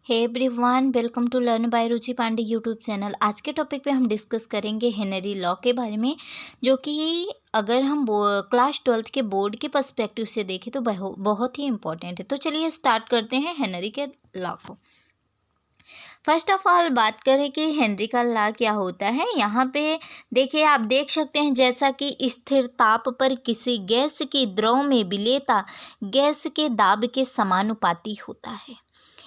Hey everyone, welcome to learn by Ruchi Pandey YouTube channel. आज के topic पे हम डिस्कस करेंगे हेनरी लॉ के बारे में, जो कि अगर हम क्लास 12th के बोर्ड के पर्सपेक्टिव से देखें तो बहुत ही इम्पोर्टेंट है। तो चलिए स्टार्ट करते हैं हेनरी के लॉ को। फर्स्ट ऑफ ऑल बात करें कि हेनरी का लॉ क्या होता है। यहाँ पे देखिए, आप देख सकते हैं जैसा कि स्थिर ताप पर किसी गैस की द्रव में विलेयता गैस के दाब के समानुपाती होता है।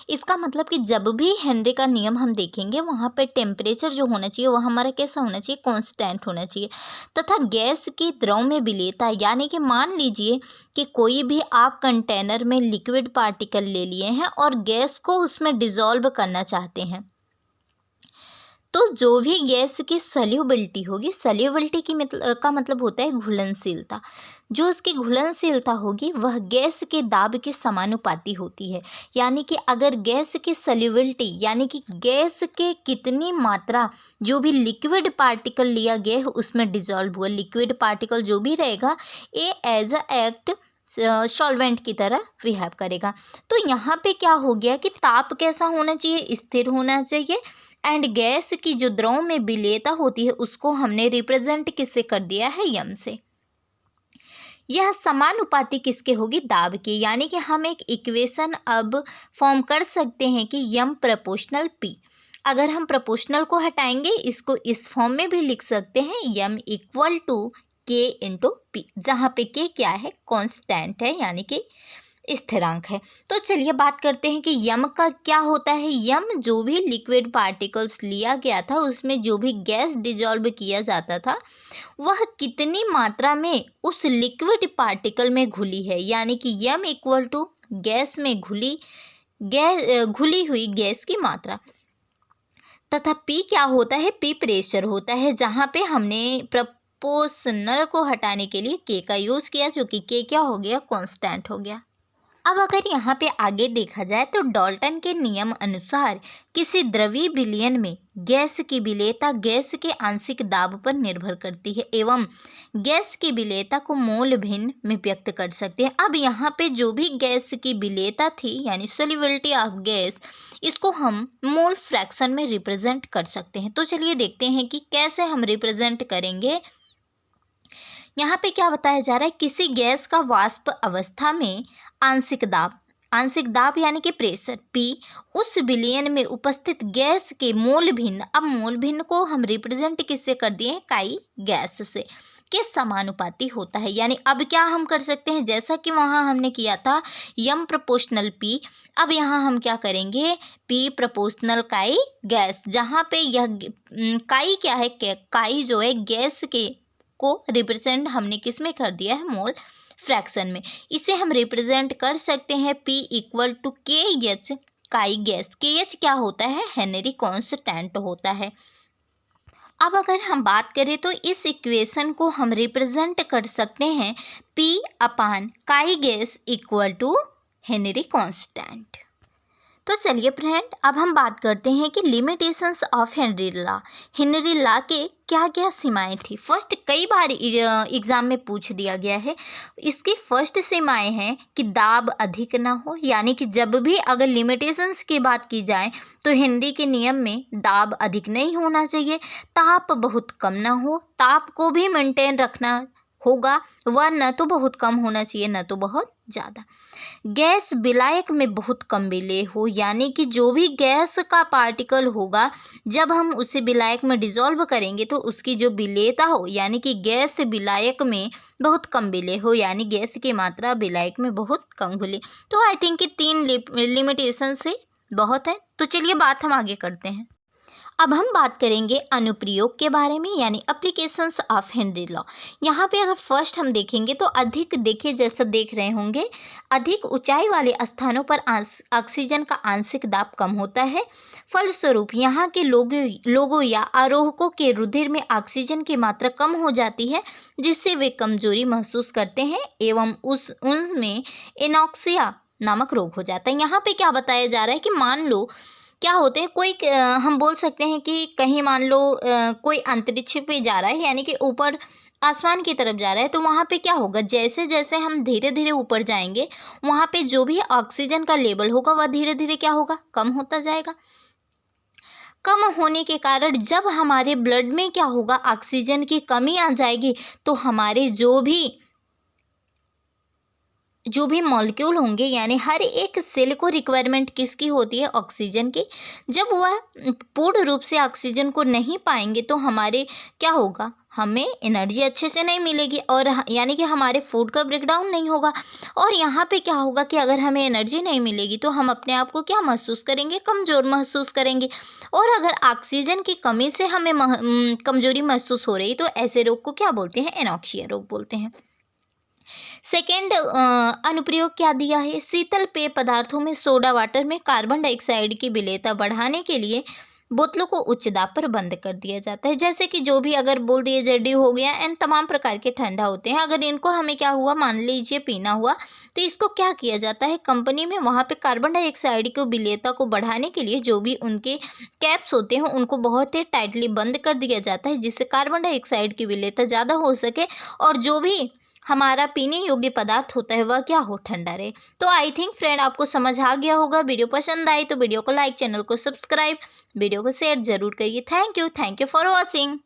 इसका मतलब कि जब भी हेनरी का नियम हम देखेंगे, वहाँ पे टेम्परेचर जो होना चाहिए वह हमारा कैसा होना चाहिए, कांस्टेंट होना चाहिए, तथा गैस की द्रव में विलेयता, यानी कि मान लीजिए कि कोई भी आप कंटेनर में लिक्विड पार्टिकल ले लिए हैं और गैस को उसमें डिसॉल्व करना चाहते हैं, तो जो भी गैस की सॉल्युबिलिटी होगी, सॉल्युबिलिटी का मतलब होता है घुलनशीलता। जो उसकी घुलनशीलता होगी वह गैस के दाब के समानुपाती होती है। यानी कि अगर गैस की सॉल्युबिलिटी, यानी कि गैस के कितनी मात्रा जो भी लिक्विड पार्टिकल लिया गया है उसमें डिसॉल्व हुआ, लिक्विड पार्टिकल जो भी रहेगा ये एज अ एक्ट सॉल्वेंट की तरह बिहेव करेगा। तो यहाँ पे क्या हो गया कि ताप कैसा होना चाहिए, स्थिर होना चाहिए, एंड गैस की जो द्रव में विलेयता होती है उसको हमने रिप्रेजेंट किससे कर दिया है, यम से। यह समानुपाती किसके होगी, दाब की। यानी कि हम एक इक्वेशन अब फॉर्म कर सकते हैं कि यम प्रोपोर्शनल पी। अगर हम प्रोपोर्शनल को हटाएंगे, इसको इस फॉर्म में भी लिख सकते हैं, यम इक्वल टू के इंटू पी, जहाँ पे के क्या है, कांस्टेंट है, यानी कि स्थिरांक है। तो चलिए बात करते हैं कि यम का क्या होता है। यम जो भी लिक्विड पार्टिकल्स लिया गया था उसमें जो भी गैस डिसॉल्व किया जाता था वह कितनी मात्रा में उस लिक्विड पार्टिकल में घुली है, यानी कि यम इक्वल टू गैस में घुली हुई गैस की मात्रा, तथा पी क्या होता है, पी प्रेशर होता है, जहाँ पे हमने प्रोपोर्शनल को हटाने के लिए के का यूज़ किया, जो कि के क्या हो गया, कांस्टेंट हो गया। अब अगर यहाँ पे आगे देखा जाए तो डाल्टन के नियम अनुसार किसी द्रवीय विलयन में गैस की विलेयता गैस के आंशिक दाब पर निर्भर करती है एवं गैस की विलेयता को मोल भिन्न में व्यक्त कर सकते हैं। अब यहाँ पे जो भी गैस की विलेयता थी, यानी सोल्युबिलिटी ऑफ गैस, इसको हम मोल फ्रैक्शन में रिप्रेजेंट कर सकते हैं। तो चलिए देखते हैं कि कैसे हम रिप्रेजेंट करेंगे। यहाँ पे क्या बताया जा रहा है, किसी गैस का वाष्प अवस्था में आंशिक दाब यानी कि प्रेशर P उस विलयन में उपस्थित गैस के मोल भिन्न, अब मोल भिन्न को हम रिप्रेजेंट किससे कर दिए, काई गैस से, के समानुपाती होता है। यानी अब क्या हम कर सकते हैं, जैसा कि वहाँ हमने किया था यम प्रोपोर्शनल P, अब यहाँ हम क्या करेंगे, P प्रोपोर्शनल काई गैस, जहाँ पे यह काई क्या है, काई जो है गैस के को रिप्रेजेंट हमने किस में कर दिया है, मोल फ्रैक्शन में। इसे हम रिप्रेजेंट कर सकते हैं P इक्वल टू के एच काई गैस। के एच क्या होता है, हेनरी कांस्टेंट होता है। अब अगर हम बात करें तो इस इक्वेशन को हम रिप्रेजेंट कर सकते हैं P अपान काई gas equal to Henry constant. तो चलिए फ्रेंड, अब हम बात करते हैं कि लिमिटेशंस ऑफ हेनरी लॉ के क्या क्या सीमाएं थी। फर्स्ट, कई बार एग्जाम में पूछ दिया गया है। इसकी फर्स्ट सीमाएं हैं कि दाब अधिक ना हो, यानी कि जब भी अगर लिमिटेशंस की बात की जाए तो हेनरी के नियम में दाब अधिक नहीं होना चाहिए, ताप बहुत कम ना हो, ताप को भी मेंटेन रखना होगा, वह न तो बहुत कम होना चाहिए न तो बहुत ज़्यादा। गैस विलायक में बहुत कम विलेय हो, यानी कि जो भी गैस का पार्टिकल होगा जब हम उसे विलायक में डिसॉल्व करेंगे तो उसकी जो विलेयता हो, यानी कि गैस विलायक में बहुत कम विलेय हो, यानी गैस की मात्रा विलायक में बहुत कम घुले। तो आई थिंक कि 3 लिमिटेशन से बहुत है। तो चलिए बात हम आगे करते हैं। अब हम बात करेंगे अनुप्रयोग के बारे में, यानी एप्लीकेशंस ऑफ हेनरी लॉ। यहाँ पे अगर फर्स्ट हम देखेंगे तो अधिक, देखिए जैसा देख रहे होंगे, अधिक ऊंचाई वाले स्थानों पर ऑक्सीजन का आंशिक दाब कम होता है। फलस्वरूप यहाँ के लोगों या आरोहकों के रुधिर में ऑक्सीजन की मात्रा कम हो जाती है, जिससे वे कमजोरी महसूस करते हैं एवं उनमें एनॉक्सिया नामक रोग हो जाता है। यहाँ पे क्या बताया जा रहा है कि मान लो क्या होते हैं, कोई हम बोल सकते हैं कि कहीं मान लो कोई अंतरिक्ष पे जा रहा है, यानी कि ऊपर आसमान की तरफ जा रहा है, तो वहाँ पे क्या होगा, जैसे जैसे हम धीरे धीरे ऊपर जाएंगे वहाँ पे जो भी ऑक्सीजन का लेवल होगा वह धीरे धीरे क्या होगा, कम होता जाएगा। कम होने के कारण जब हमारे ब्लड में क्या होगा, ऑक्सीजन की कमी आ जाएगी, तो हमारे जो भी मॉलिक्यूल होंगे, यानी हर एक सेल को रिक्वायरमेंट किसकी होती है, ऑक्सीजन की। जब वह पूर्ण रूप से ऑक्सीजन को नहीं पाएंगे तो हमारे क्या होगा, हमें एनर्जी अच्छे से नहीं मिलेगी, और यानी कि हमारे फूड का ब्रेकडाउन नहीं होगा। और यहाँ पे क्या होगा कि अगर हमें एनर्जी नहीं मिलेगी तो हम अपने आप को क्या महसूस करेंगे, कमज़ोर महसूस करेंगे। और अगर ऑक्सीजन की कमी से हमें कमज़ोरी महसूस हो रही तो ऐसे रोग को क्या बोलते हैं, एनॉक्सिया रोग बोलते हैं। सेकेंड अनुप्रयोग क्या दिया है, शीतल पेय पदार्थों में सोडा वाटर में कार्बन डाइऑक्साइड की विलेयता बढ़ाने के लिए बोतलों को उच्च दाब पर बंद कर दिया जाता है। जैसे कि जो भी अगर बोल दिए जेडी हो गया एंड तमाम प्रकार के ठंडा होते हैं, अगर इनको हमें क्या हुआ, मान लीजिए पीना हुआ, तो इसको क्या किया जाता है, कंपनी में वहाँ पे कार्बन डाइऑक्साइड की विलेयता को बढ़ाने के लिए जो भी उनके कैप्स होते हैं उनको बहुत ही टाइटली बंद कर दिया जाता है, जिससे कार्बन डाइऑक्साइड की विलेयता ज़्यादा हो सके और जो भी हमारा पीने योग्य पदार्थ होता है वह क्या हो, ठंडा रहे। तो आई थिंक फ्रेंड आपको समझ आ गया होगा। वीडियो पसंद आई तो वीडियो को लाइक, चैनल को सब्सक्राइब, वीडियो को शेयर जरूर करिए। Thank you for watching.